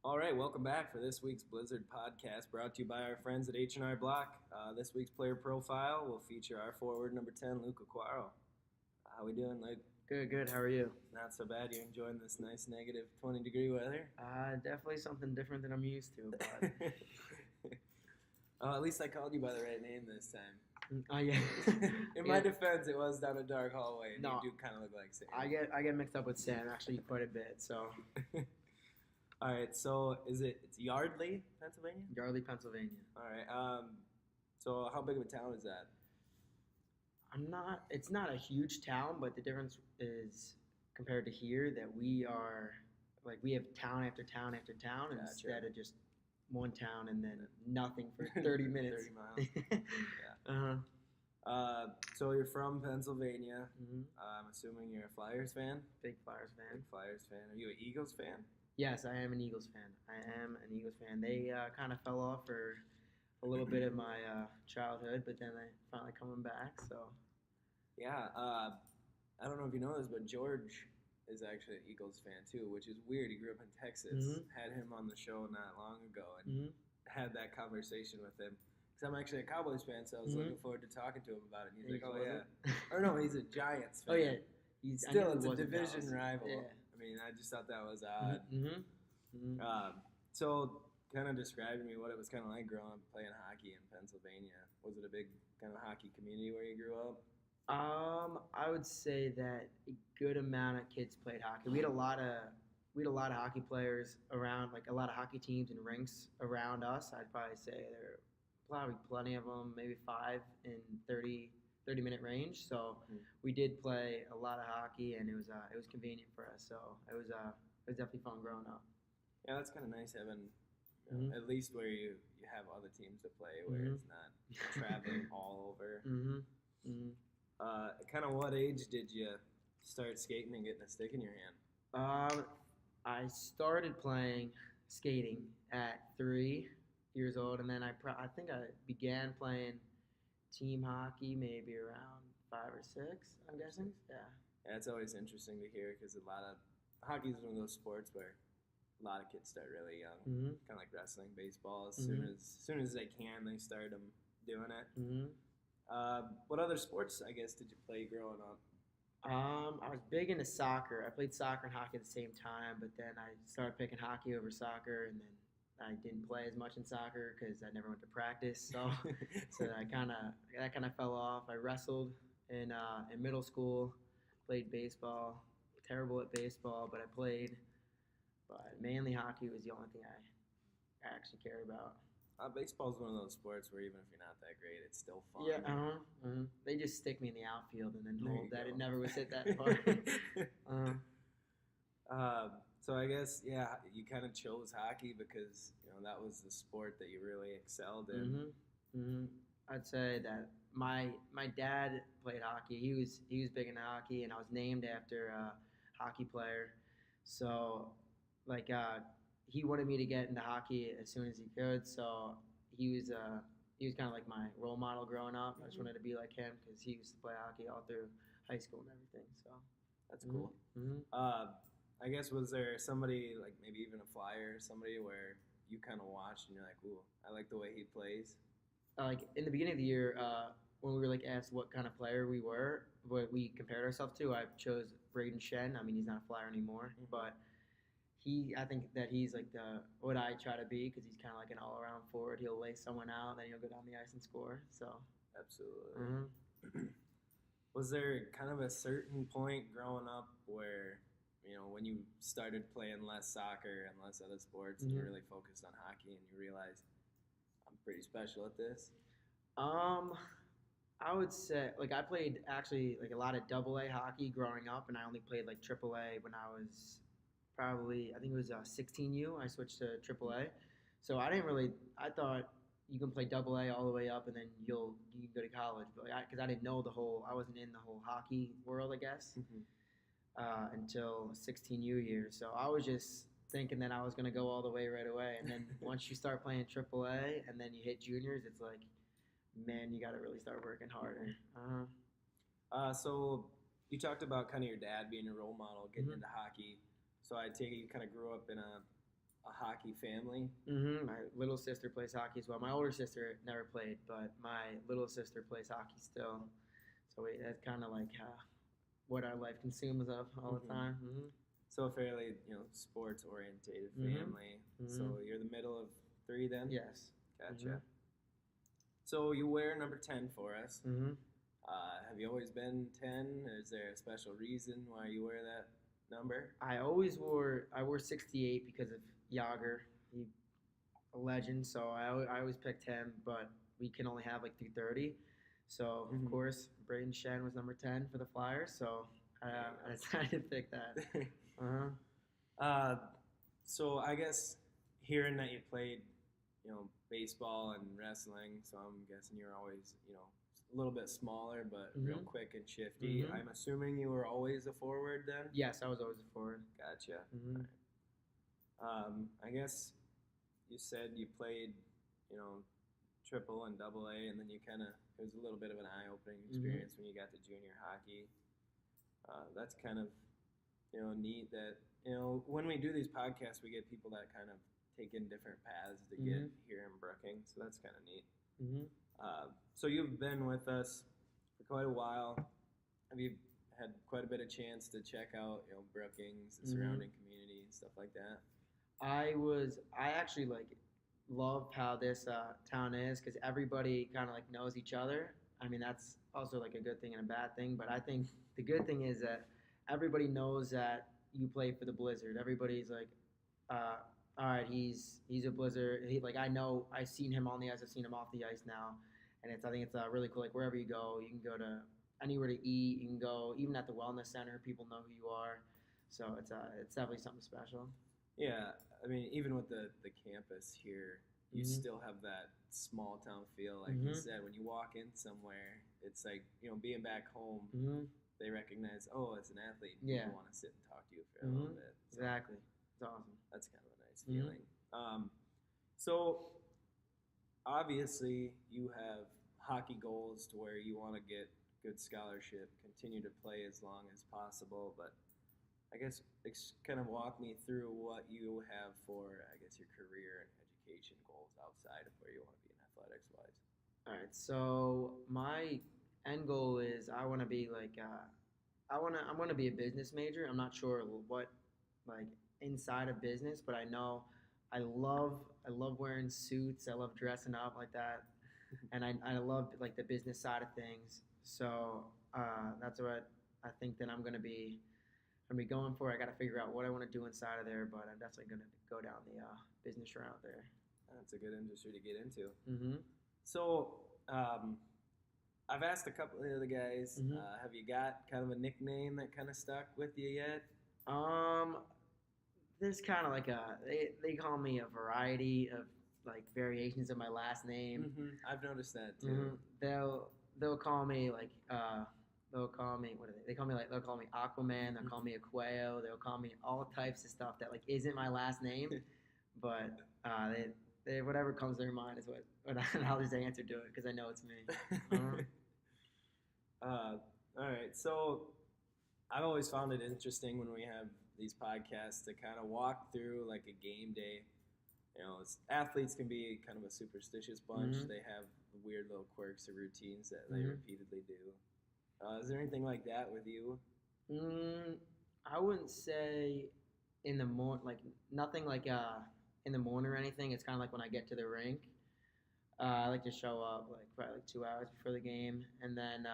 All right, welcome back for this week's Blizzard podcast, brought to you by our friends at H&R Block. This week's player profile will feature our forward number 10, Luke Aquaro. How we doing, Luke? Good. How are you? Not so bad. You enjoying this nice negative 20-degree weather? Definitely something different than I'm used to. But At least I called you by the right name this time. yeah. In my defense, it was down a dark hallway, and No. you do kind of look like Sam. I get mixed up with Sam actually quite a bit. So All right, so it's Yardley, Pennsylvania? Yardley, Pennsylvania. All right. So how big of a town is that? It's not a huge town, but the difference is compared to here that we have town after town after town Gotcha. instead of just one town and then nothing for 30 minutes. 30 miles. Uh-huh. So you're from Pennsylvania. hmm I'm assuming you're a Flyers fan. Big Flyers fan. Big Flyers fan. Are you an Eagles fan? Yes, I am an Eagles fan. They kind of fell off for a little bit of my childhood, but then they finally coming back. So Yeah. I don't know if you know this, but George is actually an Eagles fan too, which is weird. He grew up in Texas. Mhm. Had him on the show not long ago, and hmm had that conversation with him. Because I'm actually a Cowboys fan, so I was Mhm. looking forward to talking to him about it. And he's And like, he "Oh wasn't? yeah," or no, he's a Giants fan. oh yeah, I Still, knew it's he a wasn't division Dallas. rival. Yeah. I mean, I just thought that was odd. Mm-hmm. So, kind of describe to me what it was kind of like growing up playing hockey in Pennsylvania. Was it a big kind of hockey community where you grew up? I would say that a good amount of kids played hockey. We had a lot of hockey players around, like a lot of hockey teams and rinks around us. I'd probably say there were probably plenty of them, maybe 5 in 30-minute range. So Mhm. we did play a lot of hockey, and it was convenient for us. So it was definitely fun growing up. Yeah, that's kind of nice having, Mhm. at least where you have other teams to play, where Mhm. it's not traveling all over. Mm-hmm. Mm-hmm. Kind of what age did you start skating and getting a stick in your hand? I started playing skating at 3 years old, and then I think I began playing team hockey maybe around 5 or 6. I'm guessing. Yeah. Yeah, it's always interesting to hear because hockey is one of those sports where a lot of kids start really young, Mm-hmm. kind of like wrestling, baseball. As Mhm. soon as they can, they start them doing it. Mm-hmm. What other sports, I guess, did you play growing up? I was big into soccer. I played soccer and hockey at the same time, but then I started picking hockey over soccer, and then I didn't play as much in soccer because I never went to practice. So that kind of fell off. I wrestled in middle school, played baseball. Terrible at baseball, but I played. But mainly hockey was the only thing I actually cared about. Baseball is one of those sports where even if you're not that great, it's still fun. Yeah, They just stick me in the outfield and then There hope you that go. it never would hit that far. So I guess you kind of chose hockey because that was the sport that you really excelled in. I'd say that my dad played hockey. He was big into hockey, and I was named after a hockey player. So, like, he wanted me to get into hockey as soon as he could. So he was kind of like my role model growing up. I just wanted to be like him because he used to play hockey all through high school and everything. So That's cool. Mm-hmm. I guess was there somebody like maybe even a Flyer or somebody where you kind of watched and you're like, ooh, I like the way he plays. Like in the beginning of the year, when we were like asked what kind of player we were, what we compared ourselves to, I chose Braden Shen. I mean, he's not a Flyer anymore, Mhm. but I think that he's like what I try to be because he's kind of like an all-around forward. He'll lay someone out, then he'll go down the ice and score. So. Absolutely. Mm-hmm. Was there kind of a certain point growing up where, when you started playing less soccer and less other sports and you Mhm. really focused on hockey and you realized I'm pretty special at this? I would say like I played actually like a lot of AA hockey growing up, and I only played like AAA when I was probably I think it was 16U. I switched to AAA, so I didn't really. I thought you can play AA all the way up, and then you can go to college, but because I didn't know I wasn't in the whole hockey world, I guess, until 16U year. So I was just thinking that I was gonna go all the way right away, and then once you start playing AAA, and then you hit juniors, it's like, man, you got to really start working harder. So you talked about kind of your dad being a role model, getting Mhm. into hockey. So I take it you kind of grew up in a hockey family. My little sister plays hockey as well. My older sister never played, but my little sister plays hockey still. So that's kind of like what our life consumes of all the time. So a fairly, sports orientated family. So you're the middle of three then? Yes. Gotcha. So you wear number 10 for us. Have you always been 10? Is there a special reason why you wear that number? I wore 68 because of Yager. He's a legend, so I always pick 10, but we can only have like 330. So of course, Braden Shen was number 10 for the Flyers, so I decided to pick that. So I guess hearing that you played, baseball and wrestling, so I'm guessing you're always, a little bit smaller, but real quick and shifty. I'm assuming you were always a forward then? Yes, I was always a forward. Gotcha. I guess you said you played, triple and double A, and then it was a little bit of an eye-opening experience when you got to junior hockey. That's kind of, neat that, when we do these podcasts, we get people that kind of take in different paths to get here in Brookings, so that's kind of neat. So you've been with us for quite a while. Have you had quite a bit of chance to check out, Brookings, the surrounding community, and stuff like that? I actually love how this town is because everybody kind of knows each other. I mean, that's also a good thing and a bad thing, but I think the good thing is that everybody knows that you play for the Blizzard. Everybody's all right, he's a Blizzard. I've seen him on the ice. I've seen him off the ice now, and I think it's really cool. Wherever you go, you can go to anywhere to eat. You can go even at the wellness center. People know who you are, so it's definitely something special. Yeah, I mean, even with the campus here, you still have that small town feel. Like you said, when you walk in somewhere, it's being back home. They recognize, as an athlete, people want to sit and talk to you for a little bit. So exactly, it's awesome. That's kind of a nice feeling. So obviously, you have hockey goals to where you want to get good scholarship, continue to play as long as possible, but I guess kind of walk me through what you have for, your career and education goals outside of where you want to be in athletics-wise. All right, so my end goal is I want to be I'm going to be a business major. I'm not sure what inside of business, but I know I love wearing suits. I love dressing up like that, and I love the business side of things. So that's what I think that I'm going to be going for. I got to figure out what I want to do inside of there, but I'm definitely going to go down the business route there. That's a good industry to get into. So I've asked a couple of the guys, have you got kind of a nickname that kind of stuck with you yet? There's kind of they call me a variety of variations of my last name. I've noticed that too. They'll call me they'll call me they'll call me Aquaman, they'll call me Aquaro, they'll call me all types of stuff that isn't my last name, but they whatever comes to their mind is what I'll just answer to it because I know it's me. All right, so I've always found it interesting when we have these podcasts to kind of walk through a game day. Athletes can be kind of a superstitious bunch. They have weird little quirks or routines that they repeatedly do. Is there anything like that with you? I wouldn't say in the morning, nothing in the morning or anything. It's kind of when I get to the rink. I like to show up probably 2 hours before the game, and then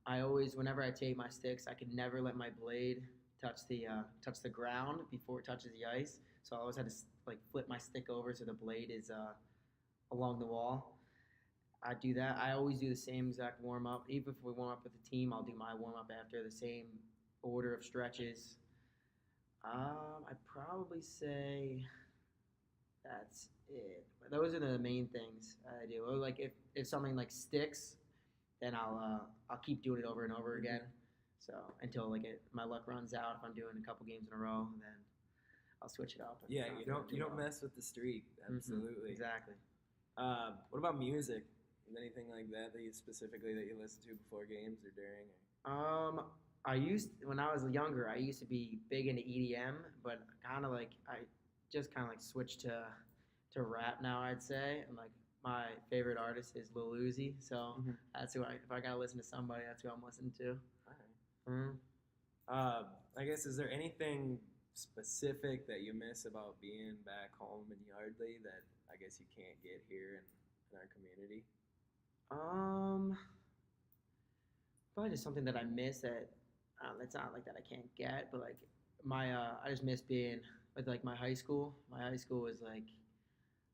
I always, whenever I take my sticks, I could never let my blade touch the ground before it touches the ice. So I always had to flip my stick over so the blade is along the wall. I do that. I always do the same exact warm up. Even if we warm up with the team, I'll do my warm up after the same order of stretches. I'd probably say that's it. Those are the main things I do. Or if something sticks, then I'll keep doing it over and over again. So until my luck runs out. If I'm doing a couple games in a row, then I'll switch it up. Yeah, you don't mess with the streak. Absolutely. Exactly. What about music? Is anything like that you specifically that you listen to before games or during? When I was younger, I used to be big into EDM, but kind of just kind of like switched to rap now. I'd say, and like my favorite artist is Lil Uzi, so that's who if I gotta listen to somebody, that's who I'm listening to. All right. I guess, is there anything specific that you miss about being back home in Yardley that I guess you can't get here in our community? Probably just something that I miss that it's not like that I can't get, but like my I just miss being with like my high school. My high school was like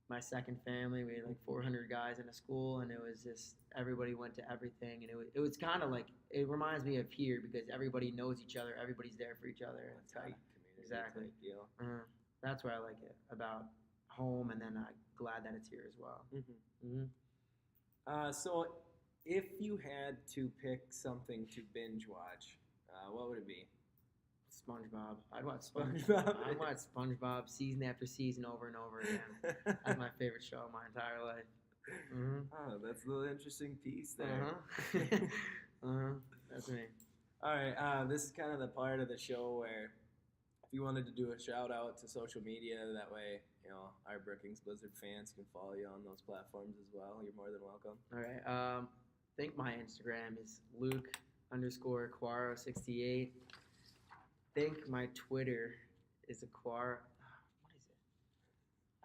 my second family. We had like 400 guys in a school, and it was just everybody went to everything, and it was kind of like it reminds me of here because everybody knows each other, everybody's there for each other. It's Tight community exactly type deal. That's what I like it about home, and then I'm glad that it's here as well. So, if you had to pick something to binge watch, what would it be? SpongeBob. I'd watch SpongeBob. I'd watch SpongeBob season after season over and over again. That's my favorite show of my entire life. Oh, that's a little interesting piece there. That's me. All right. This is kind of the part of the show where if you wanted to do a shout out to social media, that way, our Brookings Blizzard fans can follow you on those platforms as well. You're more than welcome. All right. I think my Instagram is Luke_Aquaro68. I think my Twitter is Aquaro. What is it?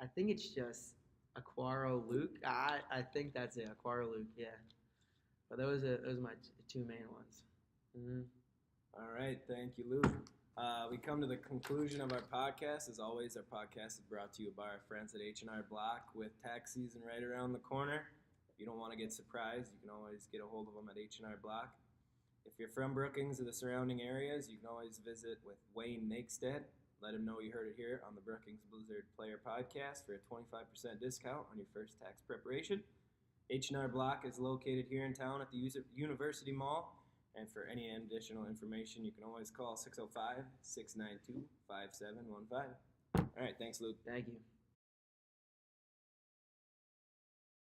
I think it's just Aquaro Luke. I think that's it. Aquaro Luke. Yeah. But those are my two main ones. All right. Thank you, Luke. We come to the conclusion of our podcast. As always, our podcast is brought to you by our friends at H&R Block. With tax season right around the corner, if you don't want to get surprised, you can always get a hold of them at H&R Block. If you're from Brookings or the surrounding areas, you can always visit with Wayne Nakestead. Let him know you heard it here on the Brookings Blizzard Player Podcast for a 25% discount on your first tax preparation. H&R Block is located here in town at the University Mall. And for any additional information, you can always call 605-692-5715. All right, thanks, Luke. Thank you.